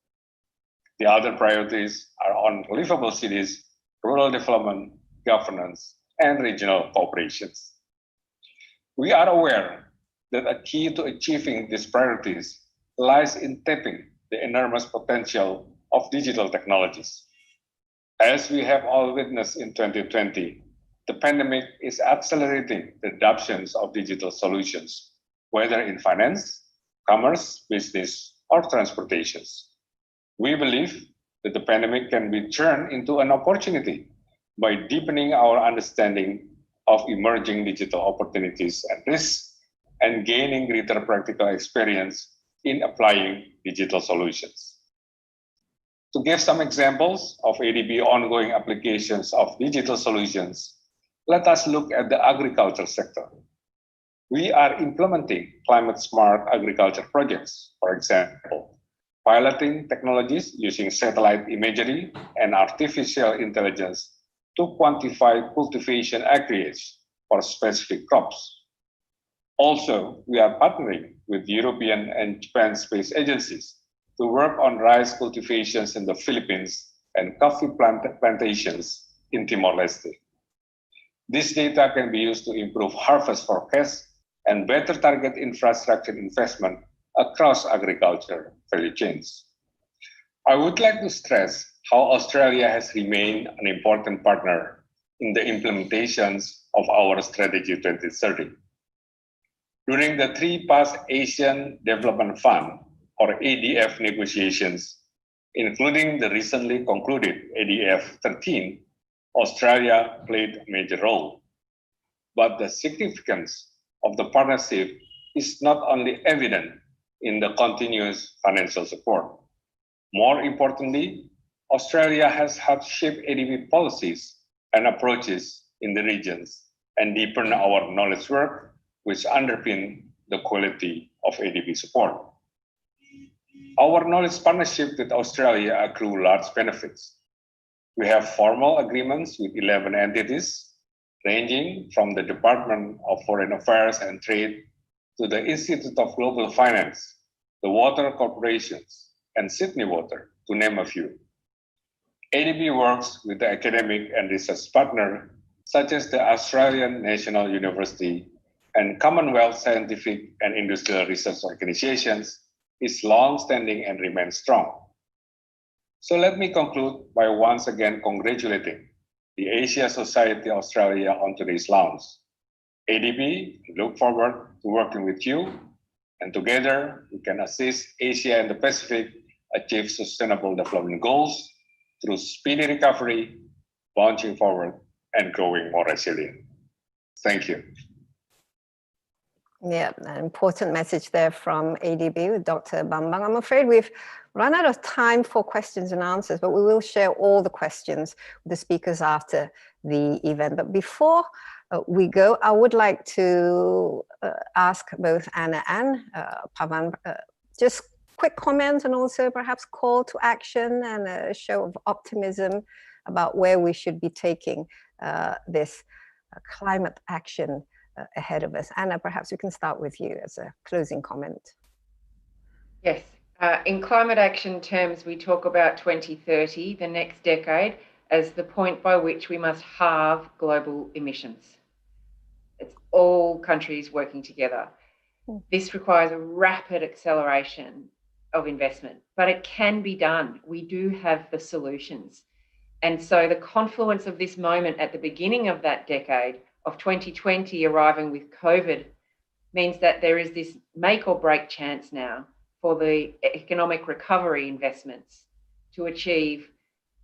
The other priorities are on livable cities, rural development, governance, and regional cooperations. We are aware that a key to achieving these priorities lies in tapping the enormous potential of digital technologies. As we have all witnessed in 2020, the pandemic is accelerating the adoption of digital solutions, whether in finance, commerce, business, or transportation. We believe that the pandemic can be turned into an opportunity by deepening our understanding of emerging digital opportunities and risks and gaining greater practical experience in applying digital solutions. To give some examples of ADB ongoing applications of digital solutions, let us look at the agriculture sector. We are implementing climate-smart agriculture projects, for example, piloting technologies using satellite imagery and artificial intelligence to quantify cultivation acreage for specific crops. Also, we are partnering with European and Japan space agencies to work on rice cultivations in the Philippines and coffee plantations in Timor-Leste. This data can be used to improve harvest forecasts and better target infrastructure investment across agriculture value chains. I would like to stress how Australia has remained an important partner in the implementations of our Strategy 2030. During the 3 past Asian Development Fund, or ADF negotiations, including the recently concluded ADF 13, Australia played a major role. But the significance of the partnership is not only evident in the continuous financial support. More importantly, Australia has helped shape ADB policies and approaches in the regions and deepen our knowledge work, which underpin the quality of ADB support. Our knowledge partnership with Australia accrue large benefits. We have formal agreements with 11 entities, ranging from the Department of Foreign Affairs and Trade to the Institute of Global Finance, the Water Corporations, and Sydney Water, to name a few. ADB works with the academic and research partners such as the Australian National University and Commonwealth Scientific and Industrial Research Organizations is long-standing and remains strong. So let me conclude by once again congratulating the Asia Society Australia on today's launch. ADB look forward to working with you, and together we can assist Asia and the Pacific achieve sustainable development goals through speedy recovery, launching forward, and growing more resilient. Thank you. Yeah, an important message there from ADB with Dr. Bambang. I'm afraid we've run out of time for questions and answers, but we will share all the questions with the speakers after the event. But before we go, I would like to ask both Anna and Pavan just quick comments and also perhaps call to action and a show of optimism about where we should be taking this climate action ahead of us. Anna, perhaps we can start with you as a closing comment. Yes, in climate action terms, we talk about 2030, the next decade, as the point by which we must halve global emissions. It's all countries working together. This requires a rapid acceleration of investment, but it can be done. We do have the solutions. And so the confluence of this moment at the beginning of that decade of 2020 arriving with COVID means that there is this make or break chance now for the economic recovery investments to achieve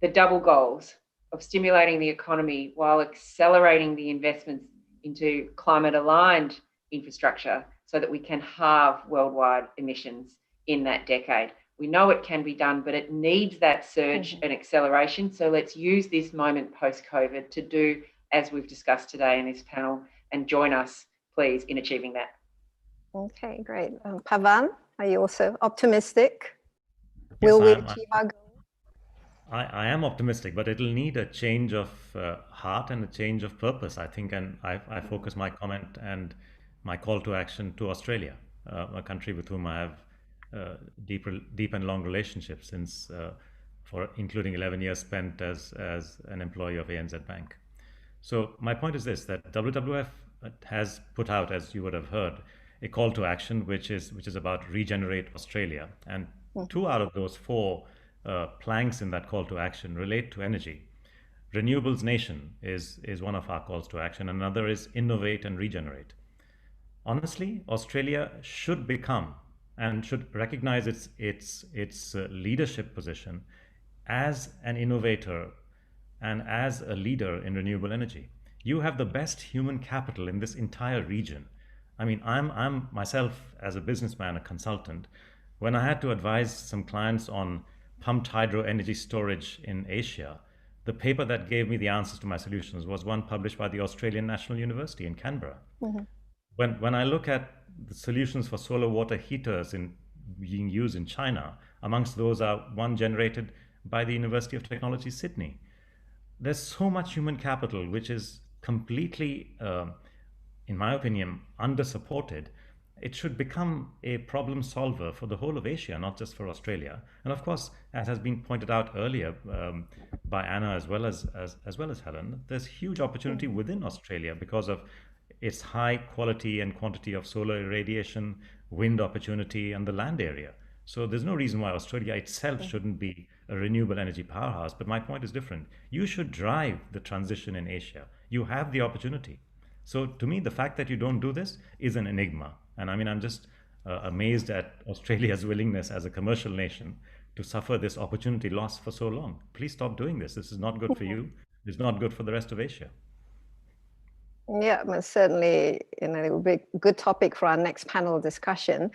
the double goals of stimulating the economy while accelerating the investments into climate aligned infrastructure so that we can halve worldwide emissions in that decade. We know it can be done, but it needs that surge and acceleration. So let's use this moment post-COVID to do as we've discussed today in this panel, and join us, please, in achieving that. Okay, great. Pavan, are you also optimistic? Yes, Will we achieve our goal? I am optimistic, but it'll need a change of heart and a change of purpose, I think, and I focus my comment and my call to action to Australia, a country with whom I have deep and long relationships since, for including 11 years spent as an employee of ANZ Bank. So my point is this, that WWF has put out, as you would have heard, a call to action which is about regenerate Australia, and 2 out of those 4 planks in that call to action relate to energy. Renewables Nation is one of our calls to action. Another is innovate and regenerate. Honestly, Australia should become and should recognize its leadership position as an innovator and as a leader in renewable energy. You have the best human capital in this entire region. I mean, I'm myself, as a businessman, a consultant. When I had to advise some clients on pumped hydro energy storage in Asia, the paper that gave me the answers to my solutions was one published by the Australian National University in Canberra. When I look at the solutions for solar water heaters being used in China, amongst those are one generated by the University of Technology, Sydney. There's so much human capital which is completely, in my opinion, under-supported. It should become a problem solver for the whole of Asia, not just for Australia. And of course, as has been pointed out earlier by Anna as well as Helen, there's huge opportunity within Australia because of its high quality and quantity of solar irradiation, wind opportunity, and the land area. So there's no reason why Australia itself shouldn't be a renewable energy powerhouse. But my point is different. You should drive the transition in Asia. You have the opportunity. So to me, the fact that you don't do this is an enigma. And I mean, I'm just amazed at Australia's willingness as a commercial nation to suffer this opportunity loss for so long. Please stop doing this. This is not good for you. It's not good for the rest of Asia. Yeah, but certainly, it will be a good topic for our next panel discussion.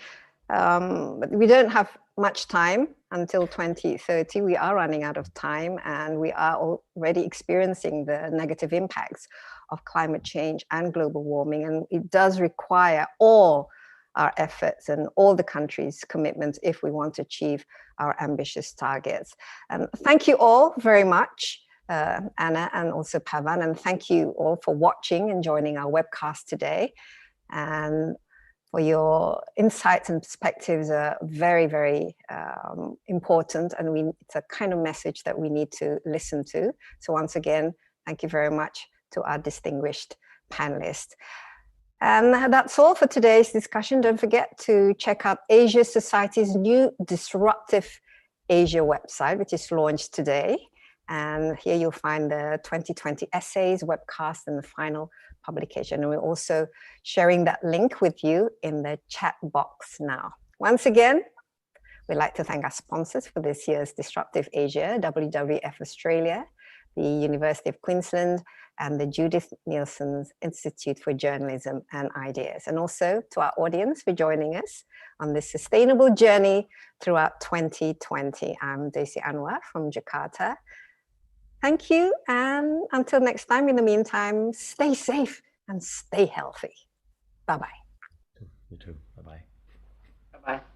But we don't have much time until 2030. We are running out of time, and we are already experiencing the negative impacts of climate change and global warming. And it does require all our efforts and all the countries' commitments if we want to achieve our ambitious targets. And thank you all very much, Anna and also Pavan, and thank you all for watching and joining our webcast today. And for your insights and perspectives are very, very important, and it's a kind of message that we need to listen to. So once again, thank you very much to our distinguished panelists. And that's all for today's discussion. Don't forget to check out Asia Society's new Disruptive Asia website, which is launched today. And here you'll find the 2020 essays, webcast, and the final publication. And we're also sharing that link with you in the chat box now. Once again, we'd like to thank our sponsors for this year's Disruptive Asia, WWF Australia, the University of Queensland, and the Judith Nielsen's Institute for Journalism and Ideas. And also to our audience for joining us on this sustainable journey throughout 2020. I'm Desi Anwar from Jakarta. Thank you, and until next time, in the meantime, stay safe and stay healthy. Bye-bye. You too. Bye-bye. Bye-bye.